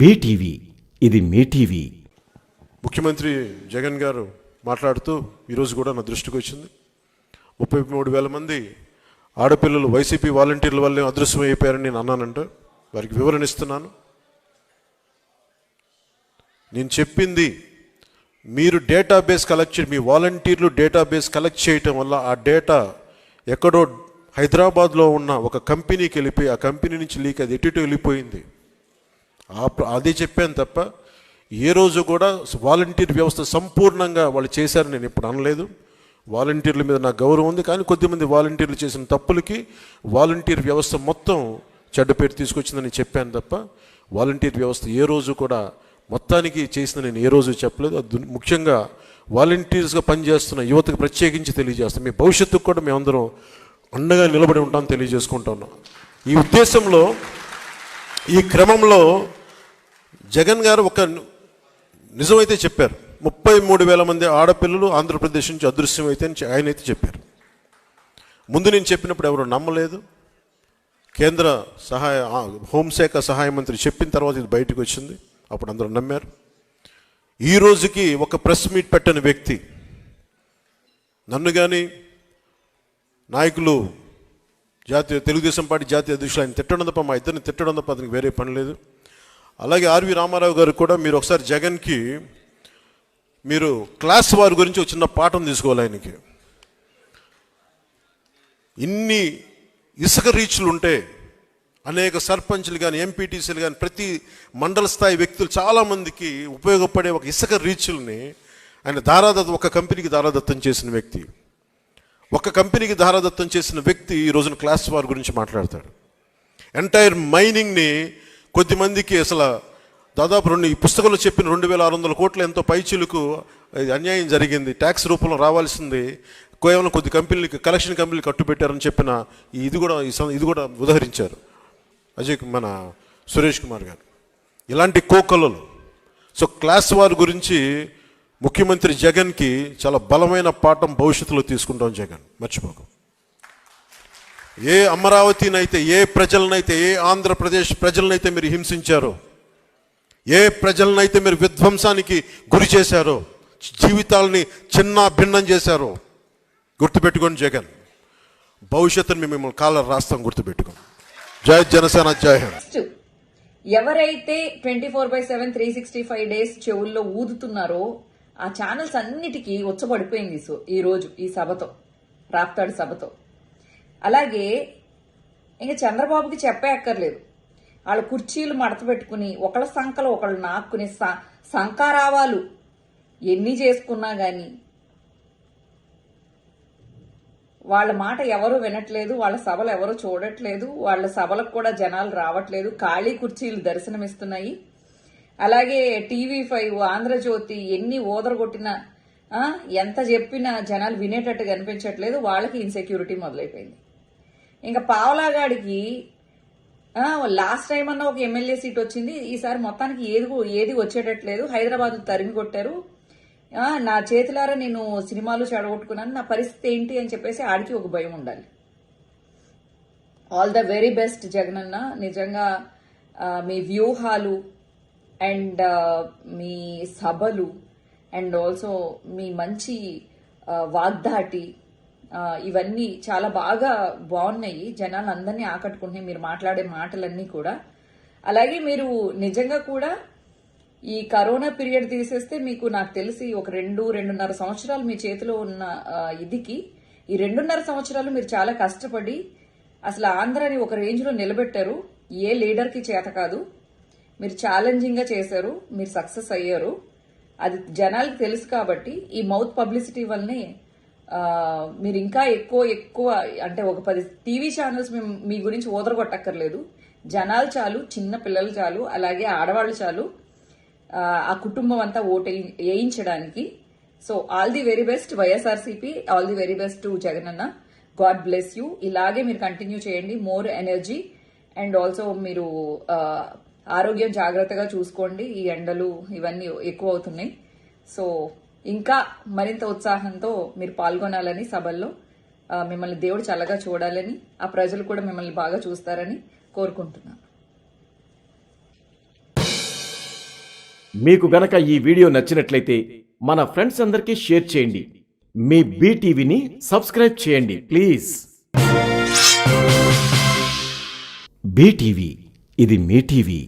BTV, ఇది మీ TV. ముఖ్యమంత్రి జగన్ గారు మాట్లాడుతూ ఈరోజు కూడా నా దృష్టికి వచ్చింది. 33,000 మంది ఆడపిల్లలు వైసీపీ వాలంటీర్ల వల్లే అదృశ్యం అయిపోయారని నేను అన్నానంటే వారికి వివరణ ఇస్తున్నాను. నేను చెప్పింది మీరు డేటాబేస్ కలెక్ట్ మీ వాలంటీర్లు డేటాబేస్ కలెక్ట్ చేయటం వల్ల ఆ డేటా ఎక్కడో హైదరాబాద్లో ఉన్న ఒక కంపెనీకి వెళ్ళిపోయి ఆ కంపెనీ నుంచి లీక్ అది ఎటు వెళ్ళిపోయింది. అదే చెప్పాను తప్ప ఏ రోజు కూడా వాలంటీర్ వ్యవస్థ సంపూర్ణంగా వాళ్ళు చేశారని నేను ఇప్పుడు అనలేదు. వాలంటీర్ల మీద నాకు గౌరవం ఉంది, కానీ కొద్దిమంది వాలంటీర్లు చేసిన తప్పులకి వాలంటీర్ వ్యవస్థ మొత్తం చెడ్డ పేరు తీసుకొచ్చిందని చెప్పాను తప్ప వాలంటీర్ వ్యవస్థ ఏ రోజు కూడా మొత్తానికి చేసిన నేను ఏ రోజు చెప్పలేదు. అది ముఖ్యంగా వాలంటీర్స్గా పనిచేస్తున్న యువతకు ప్రత్యేకించి తెలియజేస్తాం. మీ భవిష్యత్తుకు కూడా మేమందరం అండగా నిలబడి ఉంటాం తెలియజేసుకుంటా ఉన్నాం. ఈ ఉద్దేశంలో ఈ క్రమంలో జగన్ గారు ఒక నిజమైతే చెప్పారు. 33,000 మంది ఆడపిల్లలు ఆంధ్రప్రదేశ్ నుంచి అదృశ్యం అయితే ఆయన అయితే చెప్పారు. ముందు నేను చెప్పినప్పుడు ఎవరు నమ్మలేదు. కేంద్ర హోంశాఖ సహాయ మంత్రి చెప్పిన తర్వాత ఇది బయటకు వచ్చింది, అప్పుడు అందరూ నమ్మారు. ఈ రోజుకి ఒక ప్రెస్ మీట్ పెట్టని వ్యక్తి నన్ను కానీ నాయకులు తెలుగుదేశం పార్టీ జాతీయ అధ్యక్షులు ఆయన తిట్టడం తప్ప మా ఇద్దరిని తిట్టడం తప్ప అతనికి వేరే పని లేదు. అలాగే ఆర్వి రామారావు గారు కూడా మీరు ఒకసారి జగన్కి మీరు క్లాస్ వారి గురించి ఒక చిన్న పాఠం తీసుకోవాలి. ఆయనకి ఇన్ని ఇసుక రీచ్లు ఉంటే అనేక సర్పంచ్లు కానీ ఎంపీటీసీలు కానీ ప్రతి మండల స్థాయి వ్యక్తులు చాలామందికి ఉపయోగపడే ఒక ఇసుక రీచ్ల్ని ఆయన ఒక కంపెనీకి దారాదత్తం చేసిన వ్యక్తి. ఒక కంపెనీకి దారాదత్తం చేసిన వ్యక్తి ఈ రోజున క్లాస్ వార్ గురించి మాట్లాడతాడు. ఎంటైర్ మైనింగ్ని కొద్దిమందికి అసలు దాదాపు ఈ పుస్తకంలో చెప్పిన 2,600 కోట్లు ఎంతో పైచీలకు అన్యాయం జరిగింది, ట్యాక్స్ రూపంలో రావాల్సింది కేవలం కొద్ది కంపెనీలకి కలెక్షన్ కంపెనీలు కట్టుబెట్టారని చెప్పిన ఇది కూడా ఉదహరించారు మన సురేష్ కుమార్ గారు. ఇలాంటి కోకలలు. సో క్లాస్ వార్ గురించి ముఖ్యమంత్రి జగన్కి చాలా బలమైన పాఠం భవిష్యత్తులో తీసుకుంటాం. జగన్ మర్చిపోకు. ఏ అమరావతినైతే, ఏ ప్రజలనైతే, ఏ ఆంధ్రప్రదేశ్ ప్రజలనైతే మీరు హింసించారో, ఏ ప్రజలనైతే మీరు విధ్వంసానికి గురి చేశారో, జీవితాలని చిన్న భిన్నం చేశారో గుర్తుపెట్టుకోండి. జగన్ భవిష్యత్తుని మిమ్మల్ని కాలర్ రాస్తాం, గుర్తుపెట్టుకోండి. జై జనసేన, జై హింద్. ఎవరైతే 24/7 365 డేస్ చెవుల్లో ఊదుతున్నారో ఆ ఛానల్స్ అన్నిటికీ ఉచ్చబడిపోయింది ఈ రోజు ఈ సభతో, రాప్తాడు సభతో. అలాగే ఇంకా చంద్రబాబుకి చెప్పే అక్కర్లేదు. వాళ్ళ కుర్చీలు మడత పెట్టుకుని ఒకళ్ళ సంకలు ఒకళ్ళు నాక్కుని సంకారావాలు ఎన్ని చేసుకున్నా గాని వాళ్ళ మాట ఎవరు వినట్లేదు, వాళ్ళ సభలు ఎవరు చూడట్లేదు, వాళ్ళ సభలకు కూడా జనాలు రావట్లేదు, ఖాళీ కుర్చీలు దర్శనమిస్తున్నాయి. అలాగే TV5, ఆంధ్రజ్యోతి ఎన్ని ఓదరగొట్టినా ఎంత చెప్పినా జనాలు వినేటట్టు కనిపించట్లేదు. వాళ్ళకి ఇన్సెక్యూరిటీ మొదలైపోయింది. ఇంకా పావలాగాడికి లాస్ట్ టైం అన్నా ఒక ఎమ్మెల్యే సీట్ వచ్చింది, ఈసారి మొత్తానికి ఏది వచ్చేటట్లేదు. హైదరాబాద్ తరిమి కొట్టారు, నా చేతులారా నేను సినిమాలు చెడగొట్టుకున్నాను, నా పరిస్థితి ఏంటి అని చెప్పేసి ఆడికి ఒక భయం ఉండాలి. All the very best Jagananna. నిజంగా మీ వ్యూహాలు అండ్ మీ సభలు అండ్ ఆల్సో మీ మంచి వాగ్దాటి ఇవన్నీ చాలా బాగున్నాయి. జనాలు అందరినీ ఆకట్టుకుంటున్నాయి మీరు మాట్లాడే మాటలన్నీ కూడా. అలాగే మీరు నిజంగా కూడా ఈ కరోనా పీరియడ్ తీసేస్తే మీకు నాకు తెలిసి ఒక 2-2.5 సంవత్సరాలు మీ చేతిలో ఉన్న ఇదికి ఈ 2.5 సంవత్సరాలు మీరు చాలా కష్టపడి అసలు ఆంధ్రాని ఒక రేంజ్ లో నిలబెట్టారు. ఏ లీడర్ కి చేత కాదు. మీరు ఛాలెంజింగ్ గా చేశారు, మీరు సక్సెస్ అయ్యారు. అది జనాలకు తెలుసు కాబట్టి ఈ మౌత్ పబ్లిసిటీ వల్లనే మీరు ఇంకా ఎక్కువ అంటే ఒక 10 టీవీ ఛానల్స్ మీ గురించి ఓదరగొట్టక్కర్లేదు. జనాలు చాలు, చిన్న పిల్లలు చాలు, అలాగే ఆడవాళ్ళు చాలు ఆ కుటుంబం అంతా ఓటు వేయించడానికి. So all the very best YSRCP, all the very best to Jagananna. God bless you. ఇలాగే మీరు కంటిన్యూ చేయండి. మోర్ ఎనర్జీ అండ్ ఆల్సో మీరు ఆరోగ్యం జాగ్రత్తగా చూసుకోండి. ఈ ఎండలు ఇవన్నీ ఎక్కువ అవుతున్నాయి. సో ఇంకా మరింత ఉత్సాహంతో మీరు పాల్గొనాలని సభల్లో, మిమ్మల్ని దేవుడు చల్లగా చూడాలని, ఆ ప్రజలు కూడా మిమ్మల్ని బాగా చూస్తారని కోరుకుంటున్నాను. మీకు గనక ఈ వీడియో నచ్చినట్లయితే మన ఫ్రెండ్స్ అందరికీ షేర్ చేయండి. మీ బీటీవీని సబ్స్క్రైబ్ చేయండి ప్లీజ్. బీటీవీ ఇది మీ టీవీ.